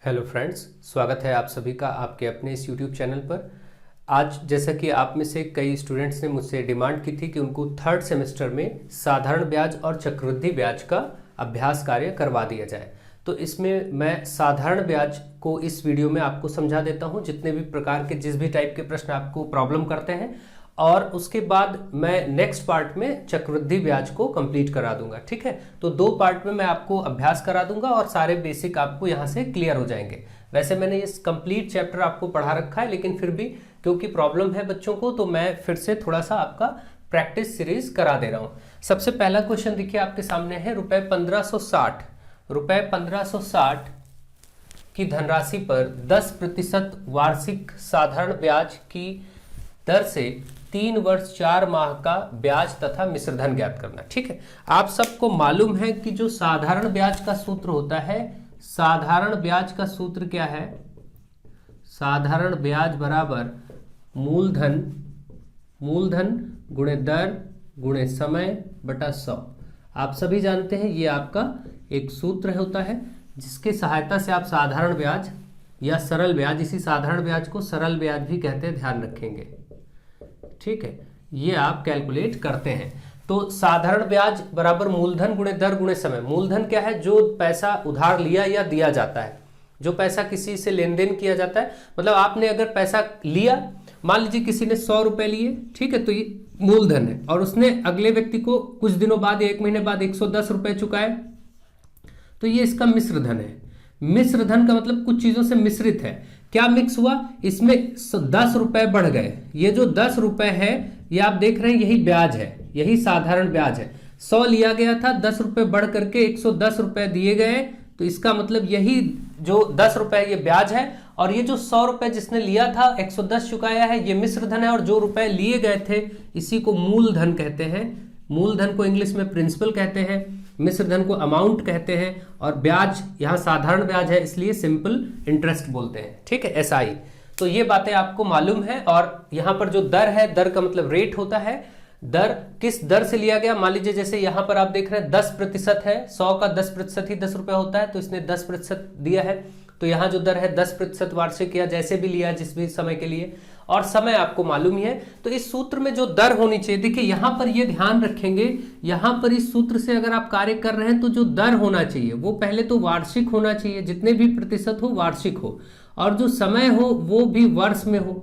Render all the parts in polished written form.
Hello friends, स्वागत है आप सभी का आपके अपने इस यूट्यूब चैनल पर। आज जैसा कि आप में से कई स्टूडेंट्स ने मुझसे डिमांड की थी कि उनको थर्ड सेमेस्टर में साधारण ब्याज और चक्रवृद्धि ब्याज का अभ्यास कार्य करवा दिया जाए, तो इसमें मैं साधारण ब्याज को इस वीडियो में आपको समझा देता हूं, जितने भी प्रकार के जिस भी टाइप के प्रश्न आपको प्रॉब्लम करते हैं, और उसके बाद मैं नेक्स्ट पार्ट में चक्रवृद्धि ब्याज को कंप्लीट करा दूंगा। ठीक है, तो दो पार्ट में मैं आपको अभ्यास करा दूंगा और सारे बेसिक आपको यहां से क्लियर हो जाएंगे। वैसे मैंने इस कंप्लीट चैप्टर आपको पढ़ा रखा है, लेकिन फिर भी क्योंकि प्रॉब्लम है बच्चों को, तो मैं फिर से थोड़ा सा आपका प्रैक्टिस सीरीज करा दे रहा हूं। सबसे पहला क्वेश्चन देखिए आपके सामने है, रुपए 1560 की धनराशि पर 10% वार्षिक साधारण ब्याज की दर से 3 वर्ष 4 माह का ब्याज तथा मिश्रधन ज्ञात करना। ठीक है, आप सबको मालूम है कि जो साधारण ब्याज का सूत्र होता है, साधारण ब्याज का सूत्र क्या है? साधारण ब्याज बराबर मूलधन गुणे दर गुणे समय बटा 100। आप सभी जानते हैं ये आपका एक सूत्र होता है जिसके सहायता से आप साधारण ब्याज या सरल ब्याज, इसी साधारण ब्याज को सरल ब्याज भी कहते हैं, ध्यान रखेंगे। ठीक है, ये आप कैलकुलेट करते हैं। तो साधारण ब्याज बराबर मूलधन गुणे दर गुणे समय। मूलधन क्या है? जो पैसा उधार लिया या दिया जाता है, जो पैसा किसी से लेन देन किया जाता है, मतलब आपने अगर पैसा लिया, मान लीजिए किसी ने 100 रुपए लिए, ठीक है, तो ये मूलधन है, और उसने अगले व्यक्ति को कुछ दिनों बाद, 1 महीने बाद 110 रुपए चुकाए, तो ये इसका मिश्रधन है। मिश्रधन का मतलब कुछ चीजों से मिश्रित है। क्या मिक्स हुआ? इसमें 10 रुपए बढ़ गए। ये जो 10 रुपए है, ये आप देख रहे हैं, यही ब्याज है, यही साधारण ब्याज है। 100 लिया गया था, 10 रुपए बढ़ करके 110 रुपए दिए गए, तो इसका मतलब यही जो 10 रुपए ये ब्याज है, और ये जो 100 रुपए जिसने लिया था 110 चुकाया है, ये मिश्रधन है, और जो रुपए लिए गए थे इसी को मूलधन कहते हैं। मूलधन को इंग्लिश में प्रिंसिपल कहते हैं, मिश्रधन को अमाउंट कहते हैं, और ब्याज यहाँ साधारण ब्याज है इसलिए सिंपल इंटरेस्ट बोलते हैं। ठीक है, SI। तो ये बातें आपको मालूम है। और यहाँ पर जो दर है, दर का मतलब रेट होता है। दर किस दर से लिया गया? मान लीजिए जैसे यहाँ पर आप देख रहे हैं 10% है, 100 का 10% ही 10 रुपए होता है, तो इसने 10% दिया है, तो यहाँ जो दर है 10% वार्षिक या जैसे भी लिया जिस भी समय के लिए, और समय आपको मालूम ही है। तो इस सूत्र में जो दर होनी चाहिए, देखिए यहां पर ये ध्यान रखेंगे, यहां पर इस सूत्र से अगर आप कार्य कर रहे हैं तो जो दर होना चाहिए वो पहले तो वार्षिक होना चाहिए, जितने भी प्रतिशत हो वार्षिक हो, और जो समय हो वो भी वर्ष में हो,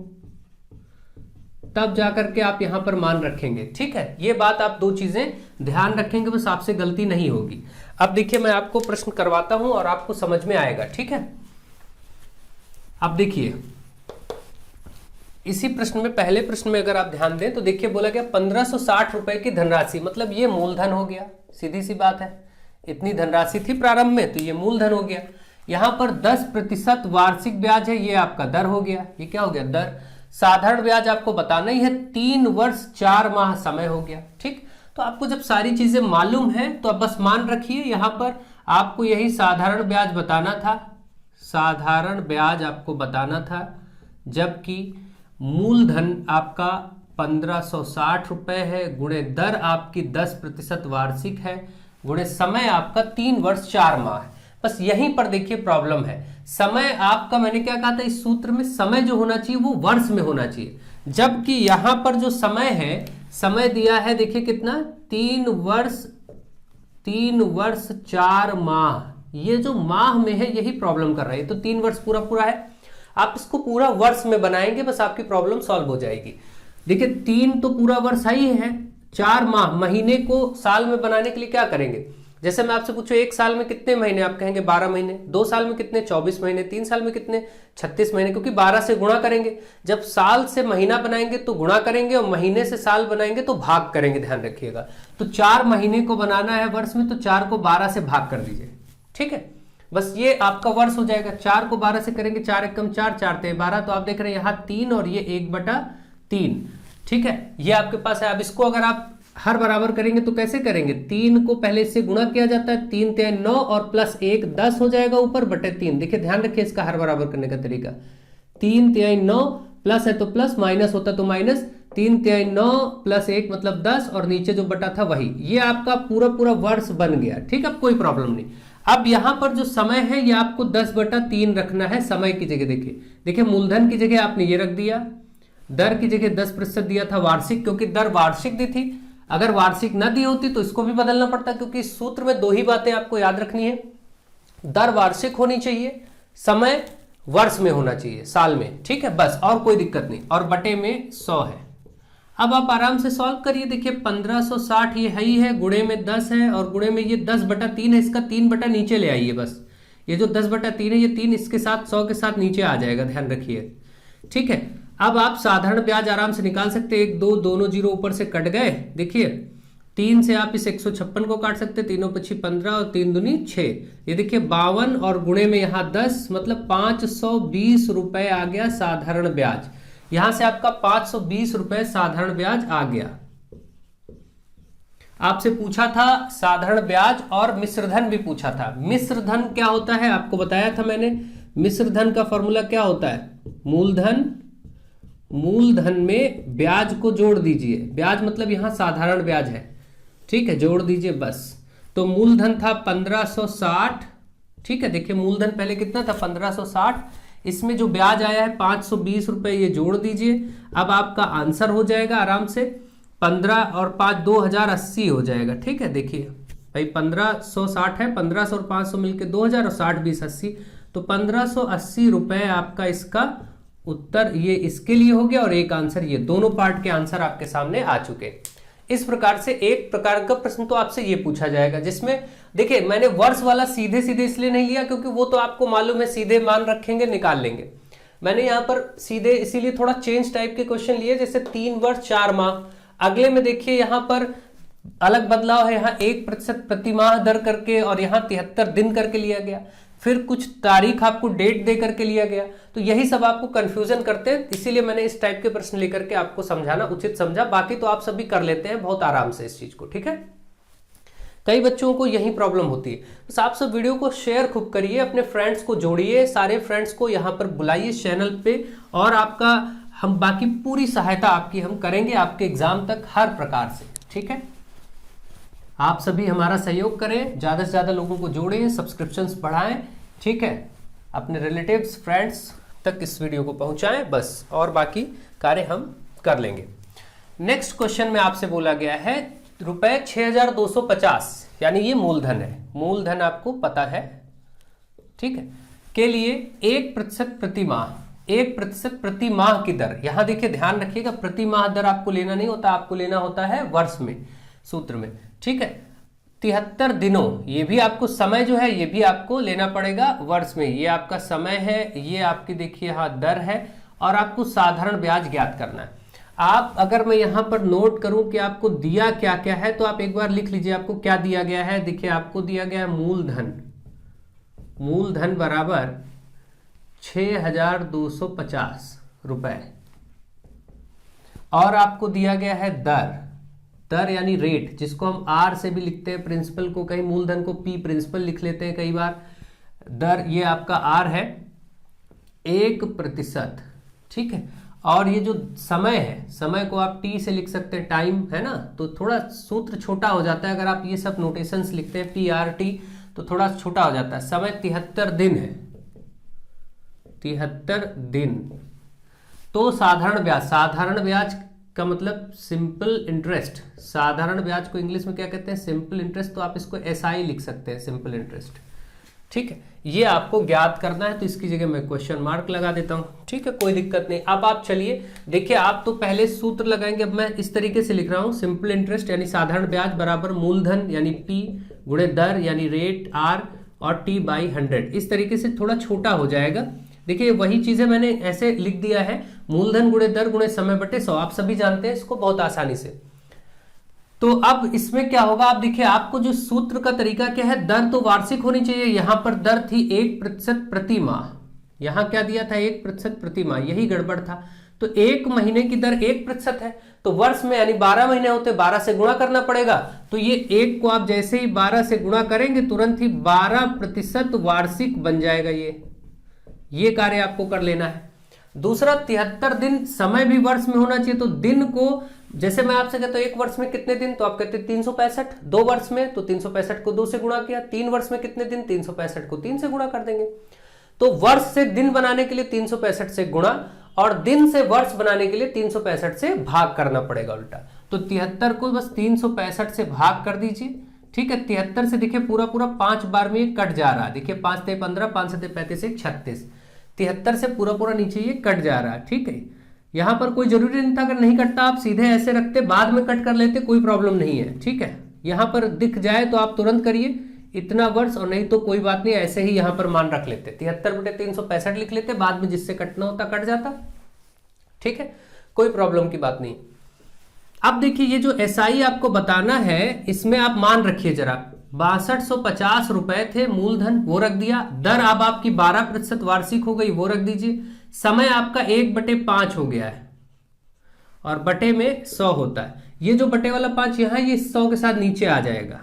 तब जाकर के आप यहां पर मान रखेंगे। ठीक है, ये बात आप दो चीजें ध्यान रखेंगे, बस आपसे गलती नहीं होगी। अब देखिए मैं आपको प्रश्न करवाता हूं और आपको समझ में आएगा। ठीक है, अब देखिए इसी प्रश्न में, पहले प्रश्न में अगर आप ध्यान दें तो देखिए बोला गया 1560 रुपए की धनराशि, मतलब ये मूलधन हो गया, सीधी सी बात है। इतनी धनराशि थी प्रारंभ में, तो ये मूलधन हो गया। यहां पर 10% वार्षिक ब्याज है, ये आपका दर हो गया। ये क्या हो गया? दर। साधारण ब्याज आपको बताना ही है, 3 वर्ष 4 माह समय हो गया। ठीक, तो आपको जब सारी चीजें मालूम है तो अब बस मान रखिए, यहां पर आपको यही साधारण ब्याज बताना था, साधारण ब्याज आपको बताना था, जबकि मूलधन आपका 1560 रुपए है, गुणे दर आपकी 10% वार्षिक है, गुणे समय आपका 3 वर्ष 4 माह है। बस यहीं पर देखिए प्रॉब्लम है। समय आपका, मैंने क्या कहा था, इस सूत्र में समय जो होना चाहिए वो वर्ष में होना चाहिए, जबकि यहां पर जो समय है, समय दिया है देखिए कितना, 3 वर्ष 4 माह। ये जो माह में है यही प्रॉब्लम कर रहा है। तो 3 वर्ष पूरा है, आप इसको पूरा वर्ष में बनाएंगे, बस आपकी प्रॉब्लम सॉल्व हो जाएगी। देखिए 3 तो पूरा वर्ष ही है, 4 माह, महीने को साल में बनाने के लिए क्या करेंगे? जैसे मैं आपसे पूछूं 1 साल में कितने महीने, आप कहेंगे 12 महीने। 2 साल में कितने? 24 महीने। 3 साल में कितने? 36 महीने, क्योंकि 12 से गुणा करेंगे। जब साल से महीना बनाएंगे तो गुणा करेंगे, और महीने से साल बनाएंगे तो भाग करेंगे, ध्यान रखिएगा। तो 4 महीने को बनाना है वर्ष में, तो 4 को 12 से भाग कर दीजिए। ठीक है, बस ये आपका वर्ष हो जाएगा। 4 को 12 से करेंगे, 4 एकम 4, 4 ते 12, तो आप देख रहे हैं यहाँ 3 और ये 1/3। ठीक है, ये आपके पास है। अब इसको अगर आप हर बराबर करेंगे तो कैसे करेंगे? 3 को पहले इससे गुणा किया जाता है, 3 ते 9 और प्लस 1 10 हो जाएगा ऊपर, बटे 3। देखिए ध्यान रखिए इसका हर बराबर करने का तरीका, 3 ते 9 प्लस है तो प्लस, माइनस होता तो माइनस, 3 तिहाई 9 प्लस 1 मतलब 10 और नीचे जो बटा था वही। ये आपका पूरा वर्ष बन गया। ठीक है, कोई प्रॉब्लम नहीं। अब यहां पर जो समय है ये आपको 10/3 रखना है समय की जगह। देखिए मूलधन की जगह आपने ये रख दिया, दर की जगह 10% दिया था वार्षिक, क्योंकि दर वार्षिक दी थी। अगर वार्षिक न दी होती तो इसको भी बदलना पड़ता, क्योंकि इस सूत्र में 2 ही बातें आपको याद रखनी है, दर वार्षिक होनी चाहिए, समय वर्ष में होना चाहिए, साल में, ठीक है, बस, और कोई दिक्कत नहीं, और बटे में 100 है। अब आप आराम से सॉल्व करिए। देखिए 1560 ये है ही है, गुणे में 10 है, और गुणे में ये 10/3 है, इसका 3 बटा नीचे ले आइए बस। ये जो 10/3 है ये 3 इसके साथ 100 के साथ नीचे आ जाएगा, ध्यान रखिए, ठीक है। अब आप साधारण ब्याज आराम से निकाल सकते हैं, 1 2 दोनों जीरो ऊपर से कट गए। देखिए 3 से आप इस 156 को काट सकते हैं, 3 5 15 और 3 दूनी 6, ये देखिए 52 और गुणे में यहाँ 10, मतलब 520 रुपए आ गया साधारण ब्याज। यहां से आपका 520 रुपए साधारण ब्याज आ गया। आपसे पूछा था साधारण ब्याज और मिश्र धन भी पूछा था। मिश्र धन क्या होता है आपको बताया था मैंने। मिश्र धन का फॉर्मूला क्या होता है, मूलधन में ब्याज को जोड़ दीजिए। ब्याज मतलब यहां साधारण ब्याज है, ठीक है, जोड़ दीजिए बस। तो मूलधन था 1560, ठीक है। देखिए मूलधन पहले कितना था 1560, इसमें जो ब्याज आया है 520 रुपए, ये जोड़ दीजिए। अब आपका आंसर हो जाएगा आराम से 15 और 5 2080 हो जाएगा, ठीक है। देखिए भाई 1560 है, 1500 और 500 मिलके 2000 और 60 20 80, तो 1580 रुपए आपका इसका उत्तर ये इसके लिए हो गया, और एक आंसर ये, दोनों पार्ट के आंसर आपके सामने आ चुके। इस प्रकार से एक प्रकार का प्रश्न तो आपसे ये पूछा जाएगा, जिसमें देखिए मैंने वर्ष वाला सीधे सीधे इसलिए नहीं लिया क्योंकि वो तो आपको मालूम है, सीधे मान रखेंगे निकाल लेंगे। मैंने यहाँ पर सीधे इसीलिए थोड़ा चेंज टाइप के क्वेश्चन लिए, जैसे 3 वर्ष 4 माह। अगले में देखिए यहाँ पर अलग बदलाव है, यहाँ 1% प्रति माह दर करके, और यहाँ 73 दिन करके लिया गया, फिर कुछ तारीख आपको डेट दे करके लिया गया। तो यही सब आपको कंफ्यूजन करते हैं, इसीलिए मैंने इस टाइप के प्रश्न लेकर के आपको समझाना उचित समझा। बाकी तो आप सभी कर लेते हैं बहुत आराम से इस चीज को, ठीक है। कई बच्चों को यही प्रॉब्लम होती है। बस आप सब वीडियो को शेयर खूब करिए, अपने फ्रेंड्स को जोड़िए, सारे फ्रेंड्स को यहाँ पर बुलाइए चैनल पे, और आपका हम बाकी पूरी सहायता आपकी हम करेंगे आपके एग्जाम तक हर प्रकार से, ठीक है। आप सभी हमारा सहयोग करें, ज्यादा से ज्यादा लोगों को जोड़ें, सब्सक्रिप्शंस बढ़ाएं, ठीक है, अपने रिलेटिव्स फ्रेंड्स तक इस वीडियो को पहुंचाएं, बस, और बाकी कार्य हम कर लेंगे। नेक्स्ट क्वेश्चन में आपसे बोला गया है रुपए 6250, यानी ये मूलधन है, मूलधन आपको पता है, ठीक है, के लिए 1% प्रति माह, 1% प्रति माह की दर। यहां देखिए ध्यान रखिएगा, प्रति माह दर आपको लेना नहीं होता, आपको लेना होता है वर्ष में, सूत्र में, ठीक है। 73 दिनों, ये भी आपको समय जो है ये भी आपको लेना पड़ेगा वर्ष में। ये आपका समय है, ये आपकी देखिए यहाँ दर है, और आपको साधारण ब्याज ज्ञात करना है। आप अगर मैं यहाँ पर नोट करूं कि आपको दिया क्या क्या है, तो आप एक बार लिख लीजिए आपको क्या दिया गया है। देखिए आपको दिया गया है मूलधन, मूलधन बराबर 6250 रुपए, और आपको दिया गया है दर, दर यानी रेट, जिसको हम आर से भी लिखते हैं, प्रिंसिपल को कहीं मूलधन को पी प्रिंसिपल लिख लेते हैं कई बार। दर ये आपका आर है 1%, ठीक है। और ये जो समय है, समय को आप टी से लिख सकते हैं, टाइम है ना, तो थोड़ा सूत्र छोटा हो जाता है। अगर आप ये सब नोटेशंस लिखते हैं PRT तो थोड़ा छोटा हो जाता है। समय 73 दिन है, 73 दिन। तो साधारण ब्याज, साधारण ब्याज का मतलब सिंपल इंटरेस्ट, साधारण ब्याज को इंग्लिश में क्या कहते हैं, सिंपल इंटरेस्ट, तो आप इसको SI लिख सकते हैं, सिंपल इंटरेस्ट, ठीक है। ये आपको ज्ञात करना है, तो इसकी जगह मैं क्वेश्चन मार्क लगा देता हूं, ठीक है, कोई दिक्कत नहीं। अब आप चलिए देखिए, आप तो पहले सूत्र लगाएंगे, अब मैं इस तरीके से लिख रहा हूं, सिंपल इंटरेस्ट यानी साधारण ब्याज बराबर मूलधन यानी P गुणे दर यानी रेट R और T/100। इस तरीके से थोड़ा छोटा हो जाएगा। देखिए वही चीजें मैंने ऐसे लिख दिया है, मूलधन गुणे दर गुणे समय बटे 100, आप सभी जानते हैं इसको बहुत आसानी से। तो अब इसमें क्या होगा, आप देखिए आपको जो सूत्र का तरीका क्या है, दर तो वार्षिक होनी चाहिए, यहां पर दर थी 1% प्रति माह, यहां क्या दिया था 1% प्रति माह, यही गड़बड़ था। तो 1 महीने की दर 1% है, तो वर्ष में यानी 12 महीने होते, 12 से गुणा करना पड़ेगा। तो ये 1 को आप जैसे ही 12 से गुणा करेंगे तुरंत ही 12% वार्षिक बन जाएगा। ये कार्य आपको कर लेना है। दूसरा 73 दिन, समय भी वर्ष में होना चाहिए, तो दिन को जैसे मैं आपसे कहता हूं एक वर्ष में कितने दिन, तो आप कहते हैं 365। 2 वर्ष में तो 365 को 2 से गुणा किया। 3 वर्ष में कितने दिन, 365 को 3 से गुणा कर देंगे। तो वर्ष से दिन बनाने के लिए 365 से गुणा, और दिन से वर्ष बनाने के लिए 365 से भाग करना पड़ेगा उल्टा। तो 73 को बस 365 से भाग कर दीजिए, ठीक है। 73 से देखिए पूरा पूरा 5 बार में ये कट जा रहा है, देखिए 5 से 15, 5 से 35, 36। 73 से पूरा पूरा नीचे ये कट जा रहा है, ठीक है। यहां पर कोई जरूरी नहीं था, अगर नहीं कटता आप सीधे ऐसे रखते, बाद में कट कर लेते, कोई प्रॉब्लम नहीं है, ठीक है। यहां पर दिख जाए तो आप तुरंत करिए इतना वर्ष, और नहीं तो कोई बात नहीं, ऐसे ही यहां पर मान रख लेते, 73/365 लिख लेते, बाद में जिससे कटना होता कट जाता, ठीक है, कोई प्रॉब्लम की बात नहीं। अब देखिए ये जो एसआई आपको बताना है, इसमें आप मान रखिए जरा, 6250 रुपए थे मूलधन, वो रख दिया। दर अब आपकी 12% वार्षिक हो गई, वो रख दीजिए। समय आपका 1/5 हो गया है, और बटे में 100 होता है। ये जो बटे वाला 5 यहां, ये 100 के साथ नीचे आ जाएगा।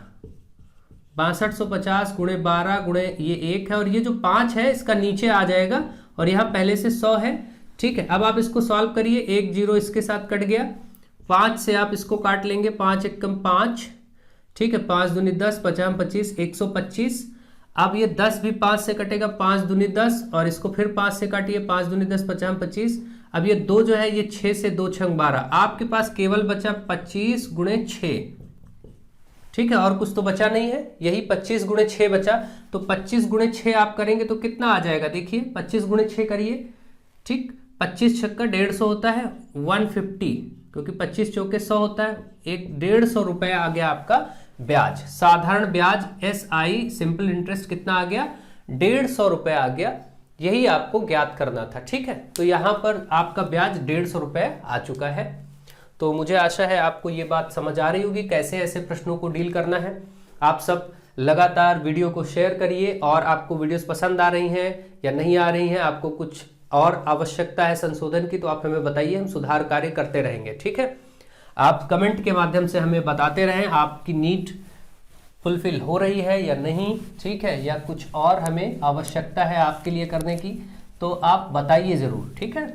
6250 गुणे 12 गुणे ये 1 है, और ये जो 5 है इसका नीचे आ जाएगा, और यहां पहले से 100 है, ठीक है। अब आप इसको सॉल्व करिए, 1 0 इसके साथ कट गया, 5 से आप इसको काट लेंगे, 5 एकम 5, ठीक है, 5 दूनी 10, 50 25, 125। अब ये 10 भी 5 से कटेगा, 5 दूनी 10, और इसको फिर 5 से काटिए, 5 दूनी 10, 50 25। अब ये 2 जो है ये 6 से 2 6 12, आपके पास केवल बचा 25 गुणे 6, ठीक है, और कुछ तो बचा नहीं है, यही 25 गुणे 6 बचा। तो 25 गुणे 6 आप करेंगे तो कितना आ जाएगा, देखिए 25 गुणे 6 करिए, ठीक, 25 छक्का 150 होता है, 150, क्योंकि 25 चौके 100 होता है, 150 रुपए आ गया आपका ब्याज, साधारण ब्याज एसआई सिंपल इंटरेस्ट कितना आ गया, 150 रुपए आ गया। यही आपको ज्ञात करना था, ठीक है। तो यहां पर आपका ब्याज 150 रुपए आ चुका है। तो मुझे आशा है आपको ये बात समझ आ रही होगी कैसे ऐसे प्रश्नों को डील करना है। आप सब लगातार वीडियो को शेयर करिए, और आपको वीडियोस पसंद आ रही हैं या नहीं आ रही हैं, आपको कुछ और आवश्यकता है संशोधन की, तो आप हमें बताइए, हम सुधार कार्य करते रहेंगे, ठीक है। आप कमेंट के माध्यम से हमें बताते रहें आपकी नीड फुलफिल हो रही है या नहीं, ठीक है, या कुछ और हमें आवश्यकता है आपके लिए करने की, तो आप बताइए जरूर, ठीक है।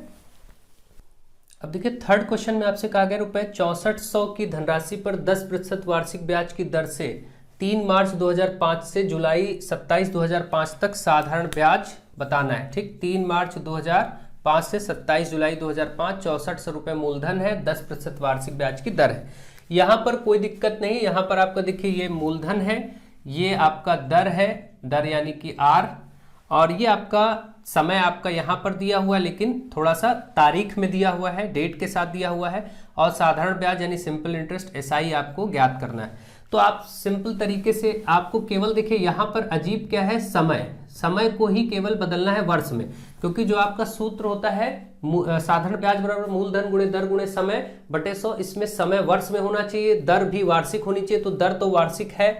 अब देखिए थर्ड क्वेश्चन में आपसे कहा गया ₹6400 की धनराशि पर 10% वार्षिक ब्याज की दर से 3 मार्च 2005 से जुलाई 27 2005 तक साधारण ब्याज बताना है, ठीक। 3 मार्च 2005 से 27 जुलाई 2005, 6400 रुपए मूलधन है, 10% वार्षिक ब्याज की दर है। यहां पर कोई दिक्कत नहीं, यहां पर आपका देखिए ये मूलधन है, ये आपका दर है, दर यानी कि आर, और ये आपका समय आपका यहां पर दिया हुआ है, लेकिन थोड़ा सा तारीख में दिया हुआ है, डेट के साथ दिया हुआ है, और साधारण ब्याज यानी सिंपल इंटरेस्ट एसआई आपको ज्ञात करना है। तो आप सिंपल तरीके से आपको केवल देखिए यहां पर अजीब क्या है, समय को ही केवल बदलना है वर्ष में, क्योंकि जो आपका सूत्र होता है साधारण ब्याज बराबर मूलधन गुणे दर गुणे समय बटे 100, इसमें समय वर्ष में होना चाहिए, दर भी वार्षिक होनी चाहिए, तो दर तो वार्षिक है,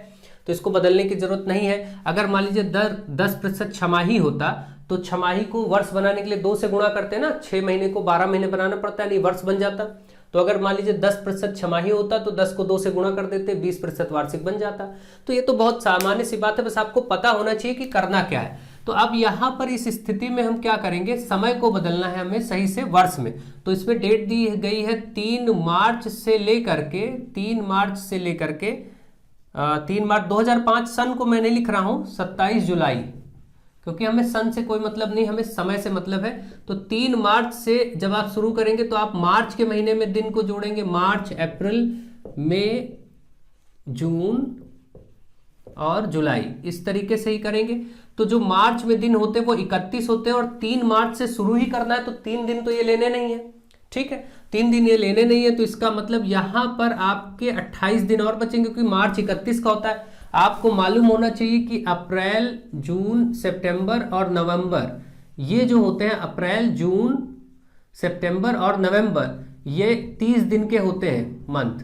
तो इसको बदलने की जरूरत नहीं है। अगर मान लीजिए दर 10% छमाही होता, तो छमाही को वर्ष बनाने के लिए 2 से गुणा करते हैं ना, 6 महीने को 12 महीने बनाना पड़ता है, नहीं वर्ष बन जाता। तो अगर मान लीजिए 10% छमाही होता तो 10 को 2 से गुणा कर देते, 20% वार्षिक बन जाता। तो ये तो बहुत सामान्य सी बात है, बस आपको पता होना चाहिए कि करना क्या है। तो अब यहां पर इस स्थिति में हम क्या करेंगे, समय को बदलना है हमें सही से वर्ष में। तो इसमें डेट दी गई है 3 मार्च से लेकर के 3 मार्च 2005, सन को मैं नहीं लिख रहा हूं, 27 जुलाई, क्योंकि हमें सन से कोई मतलब नहीं, हमें समय से मतलब है। तो 3 मार्च से जब आप शुरू करेंगे तो आप मार्च के महीने में दिन को जोड़ेंगे, मार्च, अप्रैल, मई, जून और जुलाई, इस तरीके से ही करेंगे। तो जो मार्च में दिन होते हैं वो 31 होते हैं, और 3 मार्च से शुरू ही करना है, तो 3 दिन तो ये लेने नहीं है, ठीक है, 3 दिन ये लेने नहीं है। तो इसका मतलब यहां पर आपके 28 दिन और बचेंगे, क्योंकि मार्च 31 का होता है। आपको मालूम होना चाहिए कि अप्रैल, जून, सितंबर और नवंबर, ये जो होते हैं अप्रैल, जून, सितंबर और नवंबर, ये 30 दिन के होते हैं मंथ,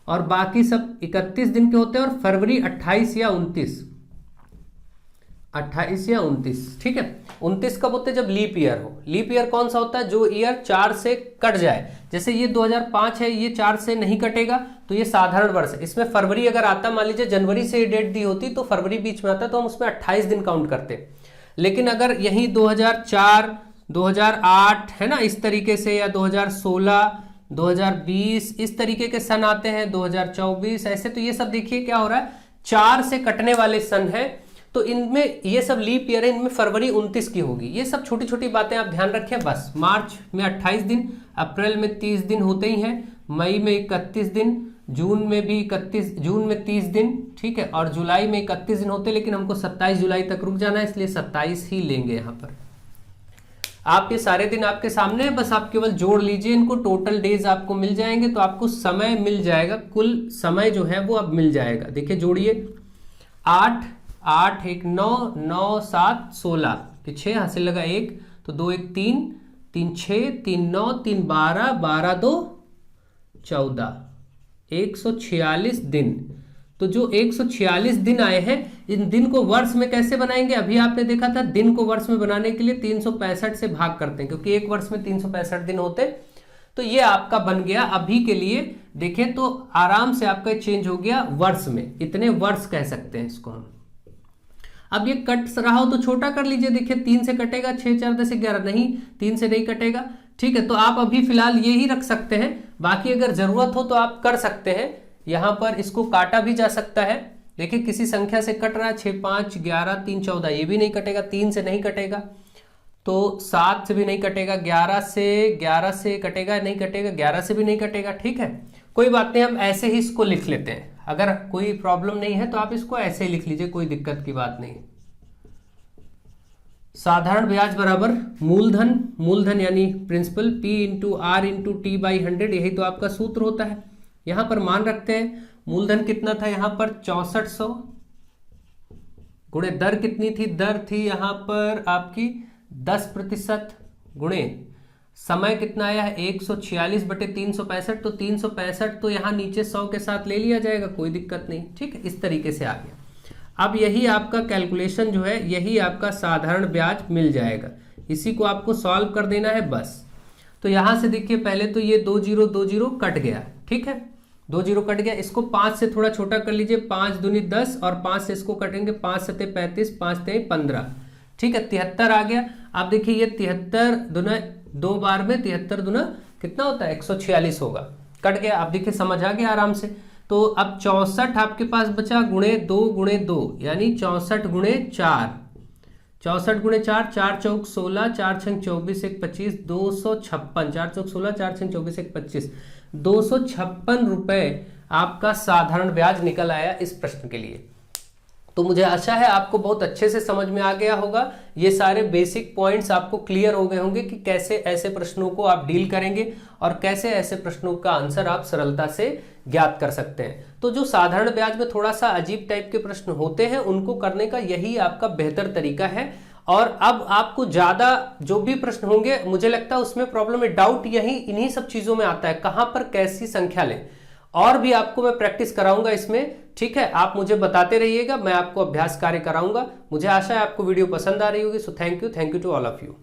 और बाकी सब 31 दिन के होते हैं, और फरवरी 28 या 29, ठीक है। 29 कब होते हैं, जब लीप ईयर हो। लीप ईयर कौन सा होता है, जो ईयर 4 से कट जाए, जैसे ये 2005 है, ये 4 से नहीं कटेगा, तो ये साधारण वर्ष है। इसमें फरवरी अगर आता, मान लीजिए जनवरी से ये डेट दी होती तो फरवरी बीच में आता, तो हम उसमें 28 दिन काउंट करते। लेकिन अगर यही 2004, 2008 है ना, इस तरीके से, या 2016, 2020 इस तरीके के सन आते हैं, 2024 ऐसे। तो ये सब देखिए क्या हो रहा है, 4 से कटने वाले सन है। तो इनमें ये सब लीप ईयर है, इनमें फरवरी 29 की होगी। ये सब छोटी छोटी बातें आप ध्यान रखें बस। मार्च में 28 दिन, अप्रैल में 30 दिन होते ही हैं, मई में 31 दिन, जून में भी 31, जून में 30 दिन, ठीक है, और जुलाई में 31 दिन होते हैं। लेकिन हमको 27 जुलाई तक रुक जाना है, इसलिए 27 ही लेंगे यहाँ पर। आप ये सारे दिन आपके सामने है, बस आप केवल जोड़ लीजिए इनको, टोटल डेज आपको मिल जाएंगे, तो आपको समय मिल जाएगा, कुल समय जो है वो अब मिल जाएगा। देखिए जोड़िए, 8 8 1 9 9 7 16 के 6 हासिल लगा 1, तो 2 1 3 3 6 3 9 3 12 12 2 14, 146 दिन। तो जो 146 दिन आए हैं, इन दिन को वर्ष में कैसे बनाएंगे? अभी आपने देखा था, दिन को वर्ष में बनाने के लिए 365 से भाग करते हैं, क्योंकि एक वर्ष में 365 दिन होते। तो ये आपका बन गया अभी के लिए। देखें तो आराम से आपका चेंज हो गया वर्ष में, इतने वर्ष कह सकते हैं इसको हम। अब ये कट रहा हो तो छोटा कर लीजिए। देखिए 3 से कटेगा, 6 4 10 11, नहीं 3 से नहीं कटेगा, ठीक है। तो आप अभी फिलहाल ये ही रख सकते हैं, बाकी अगर जरूरत हो तो आप कर सकते हैं। यहां पर इसको काटा भी जा सकता है। देखिए किसी संख्या से कट रहा है, 6 5 11 3 14, ये भी नहीं कटेगा, 3 से नहीं कटेगा, तो 7 से भी नहीं कटेगा, 11 से कटेगा, नहीं कटेगा, 11 से भी नहीं कटेगा, ठीक है। कोई बात नहीं, हम ऐसे ही इसको लिख लेते हैं। अगर कोई प्रॉब्लम नहीं है तो आप इसको ऐसे ही लिख लीजिए, कोई दिक्कत की बात नहीं। साधारण ब्याज बराबर मूलधन, मूलधन यानी principal, P into R into T by 100, यही तो आपका सूत्र होता है। यहां पर मान रखते हैं, मूलधन कितना था यहाँ पर 6400, गुणे दर कितनी थी, दर थी यहाँ पर आपकी 10%, गुणे समय कितना आया है 146 बटे 365, तो 365 तो यहाँ नीचे 100 के साथ ले लिया जाएगा, कोई दिक्कत नहीं, ठीक है। इस तरीके से आ गया। अब यही आपका कैलकुलेशन जो है, यही आपका साधारण ब्याज मिल जाएगा। इसी को आपको सॉल्व कर देना है बस। तो यहां से देखिए, पहले तो ये 2 0 2 0 कट गया, ठीक है, 2 0 कट गया। इसको 5 से थोड़ा छोटा कर लीजिए, 5 दूनी 10 और 5 से इसको कटेंगे, 5 सते 35, 5 ते 15, ठीक है, 73 आ गया। अब देखिए ये 73 दुना 2 बार में 73 दुना कितना होता है 146 होगा, कट गया। अब देखिए समझ आ गया आराम से। तो अब 64 आपके पास बचा, गुणे 2 यानी 64 गुणे 4, 64 गुणे 4, 4 चौक 16, 4 छंग 24 1 25, 256, 4 चौक 16, 4 छंग 24 1 25, 256 रुपए आपका साधारण ब्याज निकल आया इस प्रश्न के लिए। तो मुझे आशा है आपको बहुत अच्छे से समझ में आ गया होगा। ये सारे बेसिक पॉइंट्स आपको क्लियर हो गए होंगे कि कैसे ऐसे प्रश्नों को आप डील करेंगे और कैसे ऐसे प्रश्नों का आंसर आप सरलता से ज्ञात कर सकते हैं। तो जो साधारण ब्याज में थोड़ा सा अजीब टाइप के प्रश्न होते हैं, उनको करने का यही आपका बेहतर तरीका है। और अब आपको ज्यादा जो भी प्रश्न होंगे, मुझे लगता है उसमें प्रॉब्लम है, डाउट यही इन्हीं सब चीजों में आता है, कहां पर कैसी संख्या लें। और भी आपको मैं प्रैक्टिस कराऊंगा इसमें, ठीक है। आप मुझे बताते रहिएगा, मैं आपको अभ्यास कार्य कराऊंगा। मुझे आशा है आपको वीडियो पसंद आ रही होगी। So thank you to all of you.